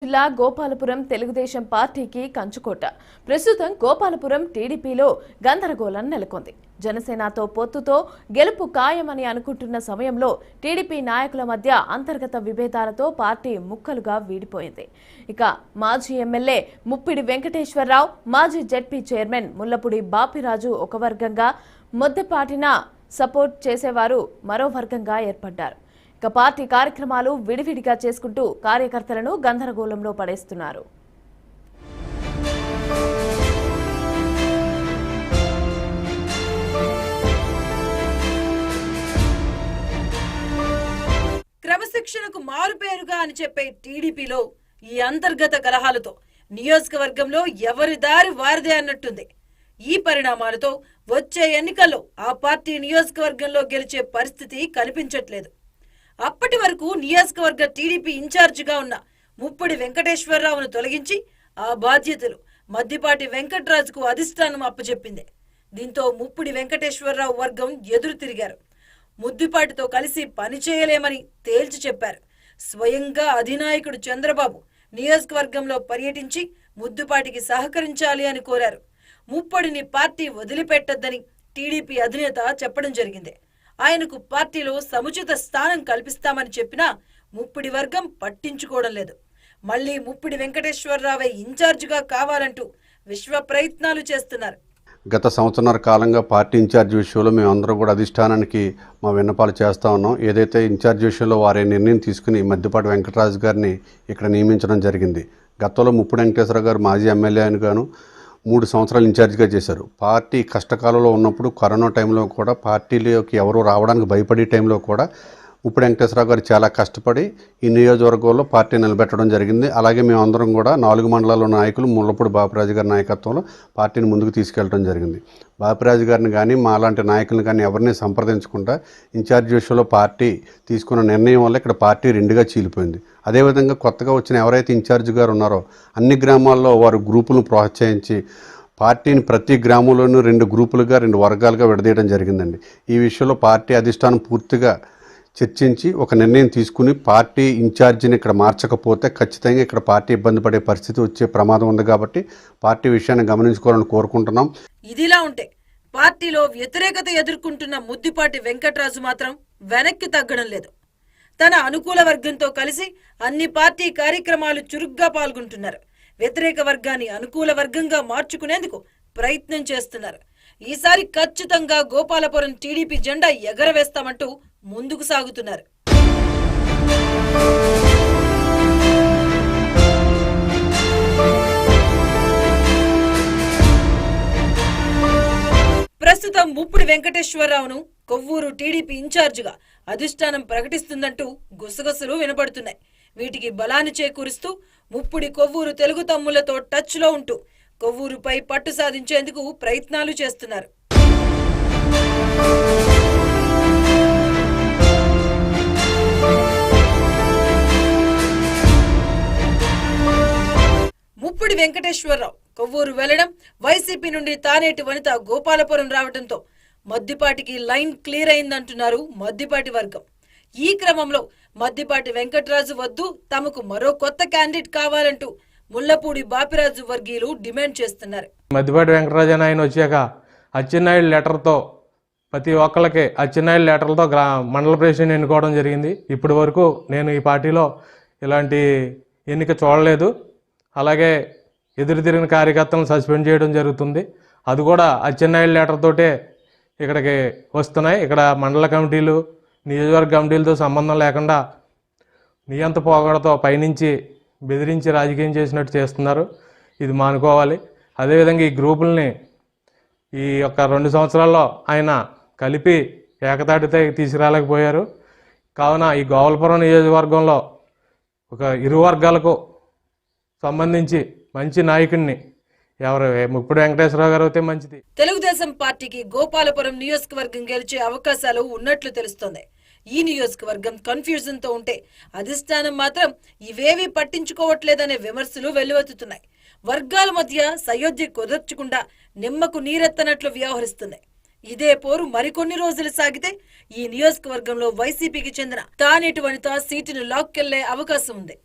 జిల్లా గోపాలపురం తెలుగుదేశం పార్టీకి కంచుకోట. ప్రస్తుతం గోపాలపురం టీడీపీలో గందరగోళం నెలకొంది. జనసేనతో పొత్తుతో గెలుపు ఖాయమని అనుకుంటున్న సమయంలో టీడీపీ నాయకుల మధ్య అంతర్గత విభేదాలతో పార్టీ ముక్కలుగా వీడిపోయింది. ఇక మాజీ ఎమ్మెల్యే ముప్పిడి వెంకటేశ్వరరావు, మాజీ జెడ్పీ చైర్మన్ ముల్లపూడి బాపిరాజు ఒక వర్గంగా, మొద్దపాటిన సపోర్ట్ చేసేవారు మరో వర్గంగా ఏర్పడ్డారు. ఇక పార్టీ కార్యక్రమాలు విడివిడిగా చేసుకుంటూ కార్యకర్తలను గందరగోళంలో పడేస్తున్నారు. క్రమశిక్షణకు మారుపేరుగా అని చెప్పే టీడీపీలో ఈ అంతర్గత కలహాలతో నియోజకవర్గంలో ఎవరి దారి వారిదే అన్నట్టుంది. ఈ పరిణామాలతో వచ్చే ఎన్నికల్లో ఆ పార్టీ నియోజకవర్గంలో గెలిచే పరిస్థితి కనిపించట్లేదు. అప్పటి వరకు నియోజకవర్గ టీడీపీ ఇన్ఛార్జిగా ఉన్న ముప్పిడి వెంకటేశ్వరరావును తొలగించి ఆ బాధ్యతలు మద్దిపాటి వెంకట్రాజుకు అధిష్టానం అప్పచెప్పింది. దీంతో ముప్పిడి వెంకటేశ్వరరావు వర్గం ఎదురు తిరిగారు. ముద్దిపాటితో కలిసి పనిచేయలేమని తేల్చి చెప్పారు. స్వయంగా అధినాయకుడు చంద్రబాబు నియోజకవర్గంలో పర్యటించి ముద్దుపాటికి సహకరించాలి అని కోరారు. ముప్పడిని పార్టీ వదిలిపెట్టొద్దని టీడీపీ అధినేత చెప్పడం జరిగింది. ఆయనకు పార్టీలో సముచిత స్థానం కల్పిస్తామని చెప్పినా ముప్పిడి వర్గం పట్టించుకోవడం లేదు. మళ్లీ ముప్పిడి వెంకటేశ్వరరావే ఇన్ఛార్జిగా కావాలంటూ విశ్వ ప్రయత్నాలు చేస్తున్నారు. గత సంవత్సరాల కాలంగా పార్టీ ఇన్ఛార్జ్ విషయంలో మేమందరం కూడా అధిష్టానానికి మా విన్నపాలు చేస్తూ ఉన్నాం. ఏదైతే ఇన్ఛార్జ్ విషయంలో వారి నిర్ణయం తీసుకుని మద్దిపాటి వెంకటరాజు గారిని ఇక్కడ నియమించడం జరిగింది. గతంలో ముప్పిడి వెంకటేశ్వర గారు మాజీ ఎమ్మెల్యే అని గాను 3 సంవత్సరాలు ఇన్ఛార్జిగా చేశారు. పార్టీ కష్టకాలంలో ఉన్నప్పుడు కరోనా టైంలో కూడా పార్టీలోకి ఎవరు రావడానికి భయపడే టైంలో కూడా ముప్పిడి వెంకటేశ్వరరావు గారు చాలా కష్టపడి ఈ నియోజకవర్గంలో పార్టీ నిలబెట్టడం జరిగింది. అలాగే మేమందరం కూడా 4 మండలాల నాయకులు ముల్లపూడి బాపిరాజు గారి నాయకత్వంలో పార్టీని ముందుకు తీసుకెళ్లడం జరిగింది. బాపిరాజు గారిని కానీ మా లాంటి నాయకులను కానీ ఎవరిని సంప్రదించకుండా ఇన్ఛార్జ్ విషయంలో పార్టీ తీసుకున్న నిర్ణయం వల్ల ఇక్కడ పార్టీ 2గా చీలిపోయింది. అదేవిధంగా కొత్తగా వచ్చిన ఎవరైతే ఇన్ఛార్జ్ గారు ఉన్నారో అన్ని గ్రామాల్లో వారు గ్రూపులను ప్రోత్సహించి పార్టీని ప్రతి గ్రామంలోనూ 2 గ్రూపులుగా 2 వర్గాలుగా విడదీయడం జరిగిందండి. ఈ విషయంలో పార్టీ అధిష్టానం పూర్తిగా చర్చించి ఒక నిర్ణయం తీసుకుని పార్టీ ఇన్ఛార్జిని ఇక్కడ మార్చకపోతే ఖచ్చితంగా ఇక్కడ పార్టీ ఇబ్బంది పడే పరిస్థితి వచ్చే ప్రమాదం ఉంది. కాబట్టి పార్టీ విషయాన్ని గమనించుకోవాలని కోరుకుంటున్నాం. ఇదిలా ఉంటే పార్టీలో వ్యతిరేకత ఎదుర్కొంటున్న ముద్దిపాటి వెంకట్రాజు మాత్రం వెనక్కి తగ్గడం లేదు. తన అనుకూల వర్గంతో కలిసి అన్ని పార్టీ కార్యక్రమాలు చురుగ్గా పాల్గొంటున్నారు. వ్యతిరేక వర్గాన్ని అనుకూల వర్గంగా మార్చుకునేందుకు ప్రయత్నం చేస్తున్నారు. ఈసారి ఖచ్చితంగా గోపాలపురం టీడీపీ జెండా ఎగరవేస్తామంటూ ముందుకు సాగుతున్నారు. ప్రస్తుతం ముప్పిడి వెంకటేశ్వరరావును కొవ్వూరు టీడీపీ ఇన్ఛార్జిగా అధిష్టానం ప్రకటిస్తుందంటూ గుసగుసలు వినపడుతున్నాయి. వీటికి బలాన్ని చేకూరుస్తూ ముప్పిడి కొవ్వూరు తెలుగు తమ్ముళ్లతో టచ్లో ఉంటూ కొవ్వూరుపై పట్టు సాధించేందుకు ప్రయత్నాలు చేస్తున్నారు. ముప్పిడి వెంకటేశ్వరరావు కొవ్వూరు వెళ్లడం, వైసీపీ నుండి తానేటి వనిత గోపాలపురం రావడంతో మద్దిపాటికి లైన్ క్లియర్ అయిందంటున్నారు మద్దిపాటి వర్గం. ఈ క్రమంలో మద్దిపాటి వెంకటరాజు వద్దు, తమకు మరో కొత్త క్యాండిడేట్ కావాలంటూ ముల్లపూడి బాపిరాజు వర్గీయులు డిమాండ్ చేస్తున్నారు. మద్దిపాటి వెంకటరాజు అని ఆయన వచ్చాక అచ్చెన్నాయుడు లెటర్తో ప్రతి ఒక్కళ్ళకి అచ్చెన్నాయుడు లెటర్లతో మండల ప్రెసిడెంట్ ఎన్నుకోవడం జరిగింది. ఇప్పటి వరకు నేను ఈ పార్టీలో ఇలాంటి ఎన్నిక చూడలేదు. అలాగే ఎదురు తిరిగిన కార్యకర్తలను సస్పెండ్ చేయడం జరుగుతుంది. అది కూడా అచ్చెన్నాయుడు లెటర్ తోటే ఇక్కడికి వస్తున్నాయి. ఇక్కడ మండల కమిటీలు, నియోజకవర్గ కమిటీలతో సంబంధం లేకుండా నియంత పోగడతో పైనుంచి బెదిరించి రాజకీయం చేసినట్టు చేస్తున్నారు. ఇది మానుకోవాలి. అదేవిధంగా ఈ గ్రూపుల్ని ఈ యొక్క 2 సంవత్సరాల్లో ఆయన కలిపి ఏకతాటితో తీసుకురాలేకపోయారు. కావున ఈ గోపాలపురం నియోజకవర్గంలో ఒక ఇరు వర్గాలకు సంబంధించి మంచి నాయకుడిని ఎవరు ముప్పిడి వెంకటేశ్వరరావు గారు అయితే మంచిది. తెలుగుదేశం పార్టీకి గోపాలపురం నియోజకవర్గం గెలిచే అవకాశాలు ఉన్నట్లు తెలుస్తోంది. ఈ నియోజకవర్గం కన్ఫ్యూజన్ తో ఉంటే అధిష్టానం మాత్రం ఇవేవీ పట్టించుకోవట్లేదనే విమర్శలు వెల్లువెత్తుతున్నాయి. వర్గాల మధ్య సయోధ్య కుదర్చకుండా నిమ్మకు నీరెత్తనట్లు వ్యవహరిస్తుంది. ఇదే పోరు మరికొన్ని రోజులు సాగితే ఈ నియోజకవర్గంలో వైసీపీకి చెందిన తానేటి వనిత సీటును లాక్కెళ్లే అవకాశం ఉంది.